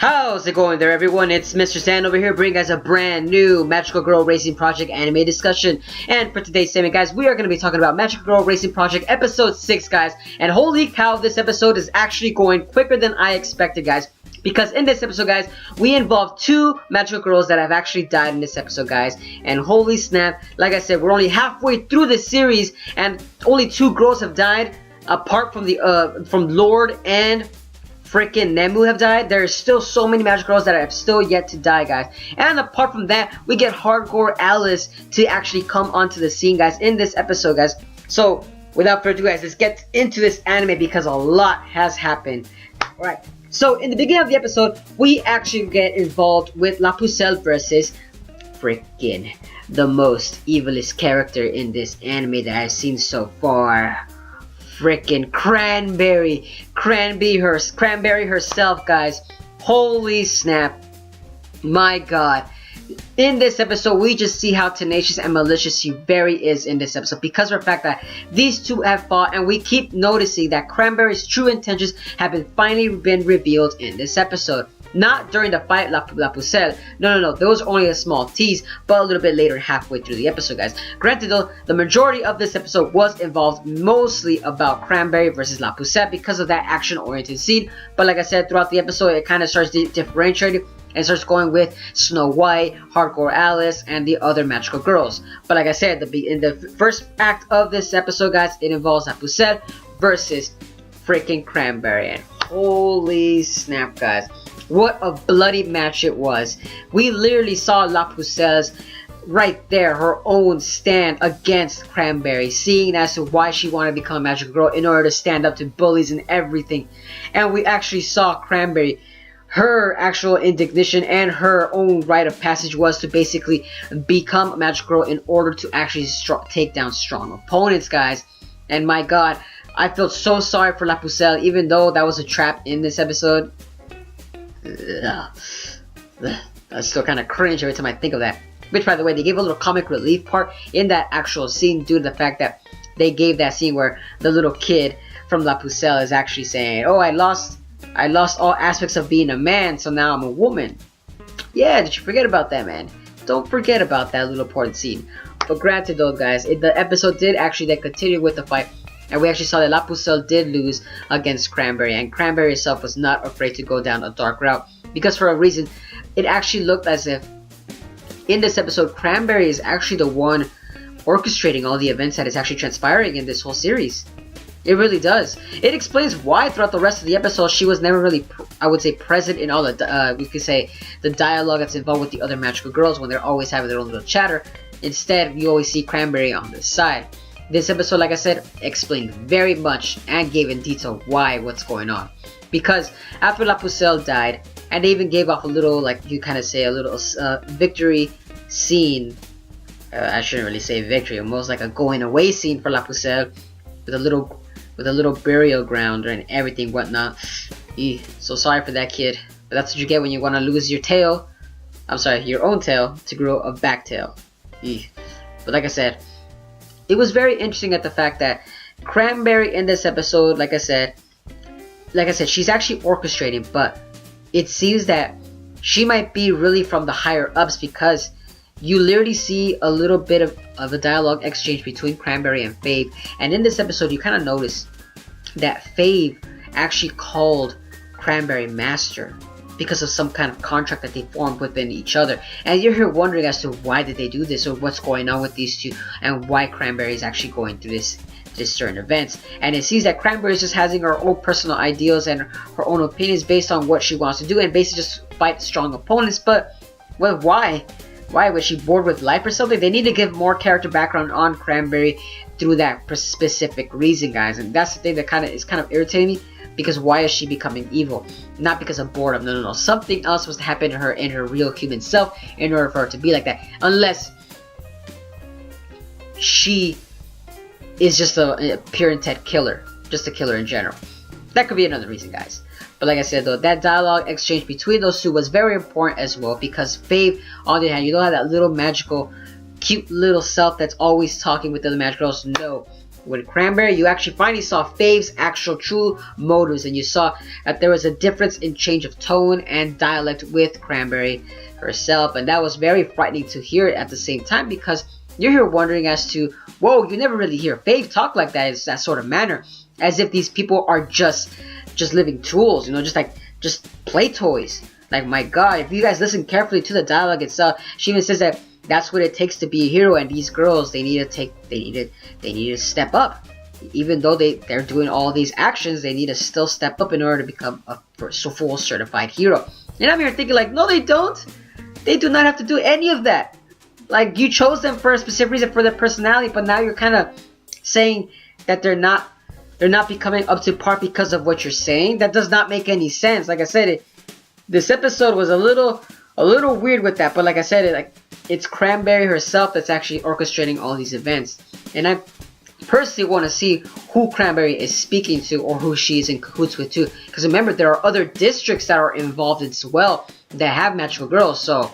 How's it going there, everyone? It's Mr. Stan over here bringing guys a brand new Magical Girl Racing Project anime discussion. And for today's segment, guys, we are going to be talking about Magical Girl Racing Project episode 6, guys. And holy cow, this episode is actually going quicker than I expected, guys. Because in this episode, guys, we involve 2 magical girls that have actually died in this episode, guys. And holy snap, like I said, we're only halfway through this series, and only 2 girls have died, apart from the from Lord and freaking Nemu have died. There's still so many magic girls that have still yet to die, guys. And apart from that, we get hardgore Alice to actually come onto the scene, guys, in this episode, guys. So without further ado, guys, let's get into this anime because a lot has happened. Alright, so in the beginning of the episode, we actually get involved with La Pucelle versus freaking the most evilest character in this anime that I've seen so far. Freaking Cranberry herself, guys. Holy snap, my god. In this episode, we just see how tenacious and malicious she very is in this episode, because of the fact that these 2 have fought, and we keep noticing that Cranberry's true intentions have finally been revealed in this episode. Not during the fight La Pucelle. No. Those are only a small tease, but a little bit later, halfway through the episode, guys. Granted, though, the majority of this episode was involved mostly about Cranberry versus La Pucelle because of that action-oriented scene. But like I said, throughout the episode, it kind of starts differentiating and starts going with Snow White, Hardgore Alice, and the other magical girls. But like I said, in the first act of this episode, guys, it involves La Pucelle versus freaking Cranberry. And holy snap, guys. What a bloody match it was. We literally saw La Pucelle's right there, her own stand against Cranberry, seeing as to why she wanted to become a magical girl in order to stand up to bullies and everything. And we actually saw Cranberry, her actual indignation and her own rite of passage was to basically become a magical girl in order to actually take down strong opponents, guys. And my god, I felt so sorry for La Pucelle, even though that was a trap in this episode. I still kind of cringe every time I think of that. Which, by the way, they gave a little comic relief part in that actual scene due to the fact that they gave that scene where the little kid from La Pucelle is actually saying, "Oh, I lost all aspects of being a man, so now I'm a woman." Yeah, did you forget about that, man? Don't forget about that little important scene. But granted, though, guys, the episode did actually then continue with the fight. And we actually saw that La Pucelle did lose against Cranberry, and Cranberry herself was not afraid to go down a dark route, because for a reason, it actually looked as if in this episode, Cranberry is actually the one orchestrating all the events that is actually transpiring in this whole series. It really does. It explains why throughout the rest of the episode she was never really, I would say, present in all the, we could say, the dialogue that's involved with the other magical girls when they're always having their own little chatter. Instead, you always see Cranberry on the side. This episode, like I said, explained very much and gave in detail what's going on. Because after La Pucelle died, and they even gave off a little, like you kind of say, a little victory scene. I shouldn't really say victory, almost like a going away scene for La Pucelle, with a little burial ground and everything whatnot. So sorry for that, kid. But that's what you get when you want to lose your tail. I'm sorry, your own tail to grow a back tail. But like I said, it was very interesting at the fact that Cranberry in this episode, like I said, she's actually orchestrating, but it seems that she might be really from the higher ups, because you literally see a little bit of a dialogue exchange between Cranberry and Fave. And in this episode, you kind of notice that Fave actually called Cranberry Master because of some kind of contract that they formed within each other. And you're here wondering as to why did they do this, or what's going on with these 2, and why Cranberry is actually going through this certain events. And it seems that Cranberry is just having her own personal ideals and her own opinions based on what she wants to do, and basically just fight strong opponents. But well, why was she bored with life or something? They need to give more character background on Cranberry through that specific reason, guys. And that's the thing that is kind of irritating me, because why is she becoming evil? Not because of boredom. No. Something else was to happen to her in her real human self in order for her to be like that. Unless she is just a pure intent killer. Just a killer in general. That could be another reason, guys. But like I said, though, that dialogue exchange between those 2 was very important as well, because Fave, on the other hand, you don't have that little magical, cute little self that's always talking with the other magic girls. No. with Cranberry, you actually finally saw Fave's actual true motives, and you saw that there was a difference in change of tone and dialect with Cranberry herself, and that was very frightening to hear at the same time, because you're here wondering as to, whoa, you never really hear Fave talk like that, in that sort of manner, as if these people are just living tools, you know, just play toys. Like, my god, if you guys listen carefully to the dialogue itself, she even says that that's what it takes to be a hero, and these girls, they need to step up. Even though they're doing all these actions, they need to still step up in order to become a full certified hero. And I'm here thinking, like, no, they don't. They do not have to do any of that. Like, you chose them for a specific reason, for their personality, but now you're kind of saying that they're not becoming up to par because of what you're saying. That does not make any sense. Like I said, this episode was a little weird with that, but like I said, it's Cranberry herself that's actually orchestrating all these events, and I personally want to see who Cranberry is speaking to, or who she's in cahoots with too. Because remember, there are other districts that are involved as well that have magical girls, so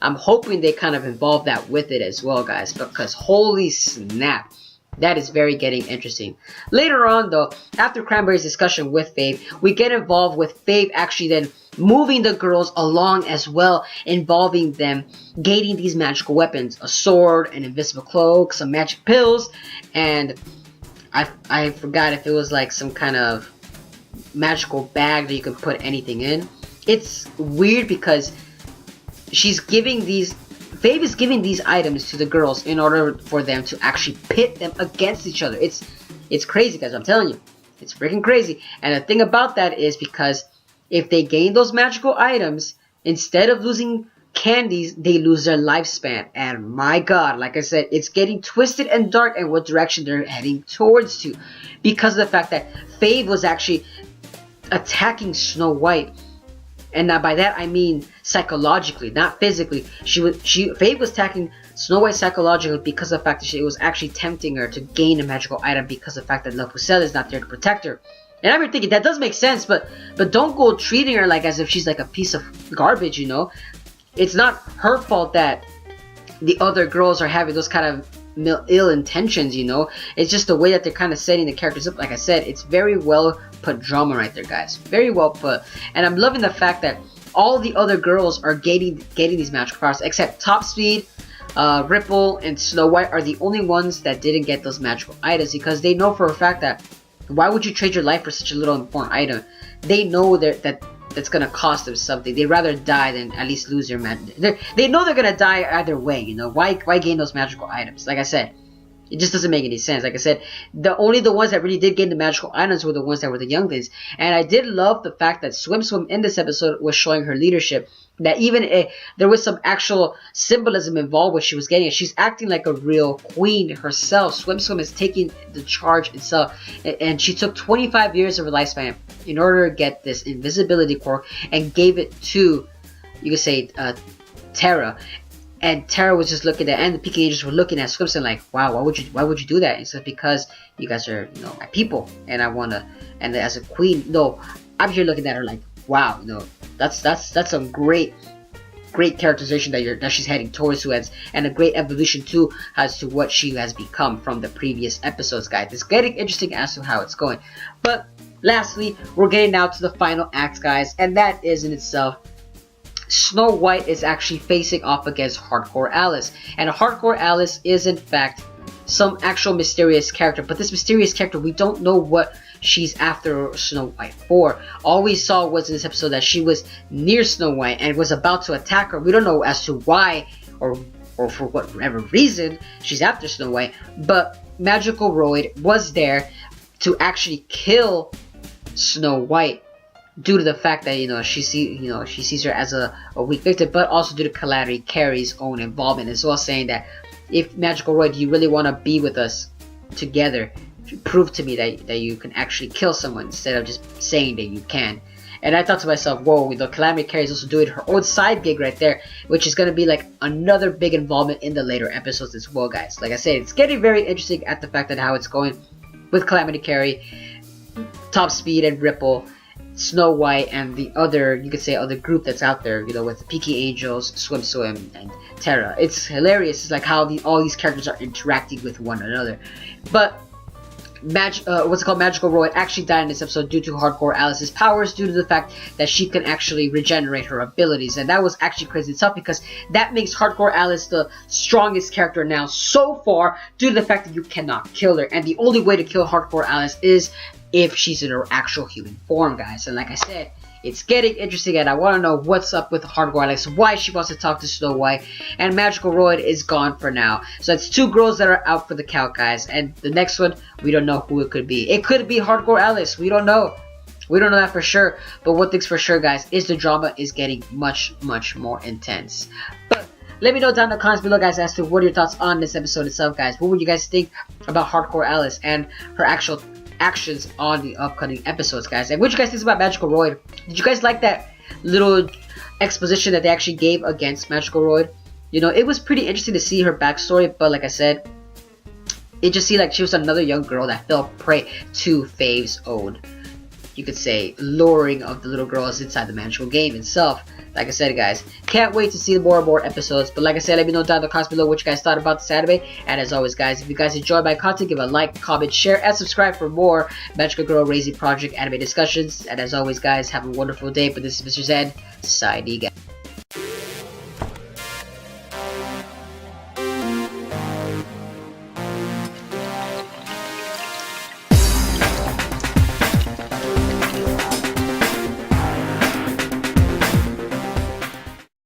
I'm hoping they kind of involve that with it as well, guys. Because holy snap, that is very getting interesting. Later on, though, after Cranberry's discussion with Fave, we get involved with Fave actually then moving the girls along as well, involving them gaining these magical weapons, a sword, an invisible cloak, some magic pills, and I forgot if it was like some kind of magical bag that you can put anything in. It's weird because Fave is giving these items to the girls in order for them to actually pit them against each other. It's crazy, guys, I'm telling you. It's freaking crazy. And the thing about that is, because if they gain those magical items, instead of losing candies, they lose their lifespan. And my god, like I said, it's getting twisted and dark in what direction they're heading towards to, because of the fact that Fave was actually attacking Snow White. And now by that I mean psychologically, not physically. Fave was attacking Snow White psychologically because of the fact that it was actually tempting her to gain a magical item, because of the fact that La Pucelle is not there to protect her. And I'm thinking that does make sense, but don't go treating her like as if she's like a piece of garbage, you know. It's not her fault that the other girls are having those kind of ill intentions, you know. It's just the way that they're kind of setting the characters up. Like I said, it's very well put drama right there, guys. Very well put. And I'm loving the fact that all the other girls are getting these magical powers, except Top Speed, Ripple, and Snow White are the only ones that didn't get those magical items, because they know for a fact that why would you trade your life for such a little important item? They know that's gonna cost them something. They'd rather die than at least lose their They know they're gonna die either way, you know. Why gain those magical items? Like I said, it just doesn't make any sense. Like I said, the ones that really did gain the magical items were the ones that were the younglings. And I did love the fact that Swim Swim in this episode was showing her leadership. That even if there was some actual symbolism involved with she was getting it, she's acting like a real queen herself. Swim Swim is taking the charge itself, and she took 25 years of her lifespan in order to get this invisibility quirk and gave it to, you could say, Terra. And Terra was just looking at, and the Peking Angels were looking at Swim Swim like, wow, why would you do that? And so because you guys are, you know, my people, and I wanna, and as a queen, no, I'm here looking at her like, wow, you know, that's some great characterization that she's heading towards to, and a great evolution too as to what she has become from the previous episodes, guys. It's getting interesting as to how it's going. But lastly, we're getting now to the final act, guys, and that is in itself, Snow White is actually facing off against Hardcore Alice, and Hardcore Alice is in fact some actual mysterious character, but this mysterious character, we don't know what she's after Snow White for. All we saw was in this episode that she was near Snow White and was about to attack her. We don't know as to why or for whatever reason she's after Snow White, but Magical Roid was there to actually kill Snow White due to the fact that, you know, she sees her as a weak victim, but also due to Calamity Carey's own involvement as well, saying that if Magical Roid, you really want to be with us together, prove to me that you can actually kill someone instead of just saying that you can. And I thought to myself, whoa, the Calamity Carey is also doing her own side gig right there, which is going to be like another big involvement in the later episodes as well, guys. Like I said, it's getting very interesting at the fact that how it's going with Calamity Carey, Top Speed and Ripple, Snow White, and the other, you could say, other group that's out there, you know, with Peaky Angels, Swim Swim, and Terra. It's hilarious. It's like how all these characters are interacting with one another. But Magical Royd actually died in this episode due to Hardcore Alice's powers, due to the fact that she can actually regenerate her abilities. And that was actually crazy itself, because that makes Hardcore Alice the strongest character now so far, due to the fact that you cannot kill her. And the only way to kill Hardcore Alice is if she's in her actual human form, guys. And like I said, it's getting interesting, and I want to know what's up with Hardcore Alice, why she wants to talk to Snow White, and Magical Royd is gone for now. So that's 2 girls that are out for the count, guys, and the next one, we don't know who it could be. It could be Hardcore Alice, we don't know. We don't know that for sure, but one thing's for sure, guys, is the drama is getting much, much more intense. But let me know down in the comments below, guys, as to what are your thoughts on this episode itself, guys. What would you guys think about Hardcore Alice and her actual actions on the upcoming episodes, guys? And what you guys think about Magical Royd? Did you guys like that little exposition that they actually gave against Magical Royd? You know, it was pretty interesting to see her backstory, but like I said, it just seemed like she was another young girl that fell prey to Fave's own, you could say, luring of the little girls inside the magical game itself. Like I said, guys, can't wait to see more and more episodes. But like I said, let me know down in the comments below what you guys thought about this anime. And as always, guys, if you guys enjoyed my content, give a like, comment, share, and subscribe for more Magical Girl Raising Project anime discussions. And as always, guys, have a wonderful day. But this is Mr. Zen, signing out.